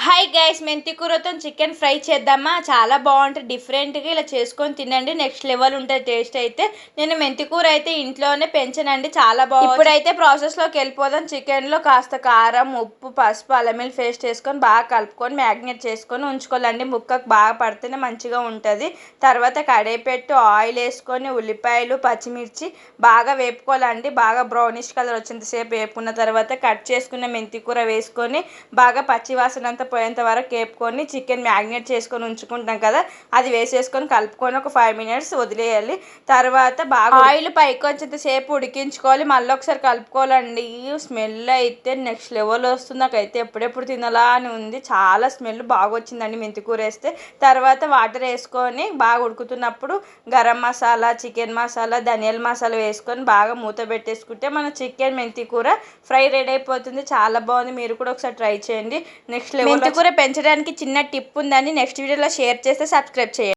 Hi guys, మెంతి కూరతో chicken fry చేద్దామా? చాలా బాగుంటుంది. డిఫరెంట్గా ఇలా చేసుకొని తినండి, నెక్స్ట్ లెవెల్ ఉంటుంది టేస్ట్ అయితే. నేను మెంతి కూర అయితే ఇంట్లోనే పెంచానండి, చాలా బాగుంది. ఇప్పుడైతే ప్రాసెస్లోకి వెళ్ళిపోదాం. చికెన్లో కాస్త కారం, ఉప్పు, పసుపు, అల్లం వెల్లుల్లి పేస్ట్ వేసుకొని బాగా కలుపుకొని మ్యాగ్నేట్ చేసుకొని ఉంచుకోవాలండి. ముక్కకు బాగా పడితేనే మంచిగా ఉంటుంది. తర్వాత కడాయి పెట్టి ఆయిల్ వేసుకొని ఉల్లిపాయలు, పచ్చిమిర్చి బాగా వేపుకోవాలండి. బాగా బ్రౌనిష్ కలర్ వచ్చేంతసేపు వేపుకున్న తర్వాత కట్ చేసుకున్న మెంతి కూర వేసుకొని బాగా పచ్చివాసన అంతా పోయేంత వరకు వేపుకొని చికెన్ మ్యాగ్నేట్ చేసుకొని ఉంచుకుంటాం కదా, అది వేసేసుకొని కలుపుకొని ఒక 5 minutes వదిలేయాలి. తర్వాత బాగా ఆయిల్ పైకి వచ్చేంతసేపు ఉడికించుకోవాలి. మళ్ళీ ఒకసారి కలుపుకోవాలండి. స్మెల్ అయితే నెక్స్ట్ లెవెల్ వస్తుంది. నాకైతే ఎప్పుడెప్పుడు తినాలా అని ఉంది. చాలా స్మెల్ బాగా వచ్చిందండి మెంతి కూర వేస్తే. తర్వాత వాటర్ వేసుకొని బాగా ఉడుకుతున్నప్పుడు గరం మసాలా, చికెన్ మసాలా, ధనియాల మసాలా వేసుకొని బాగా మూత పెట్టేసుకుంటే మన చికెన్ మెంతి కూర ఫ్రై రెడీ అయిపోతుంది. చాలా బాగుంది. మీరు కూడా ఒకసారి ట్రై చేయండి. Next level. మెంతి కూర పెంచడానికి చిన్న టిప్ ఉందని నెక్స్ట్ వీడియోలో షేర్ చేస్తే సబ్స్క్రైబ్ చేయండి.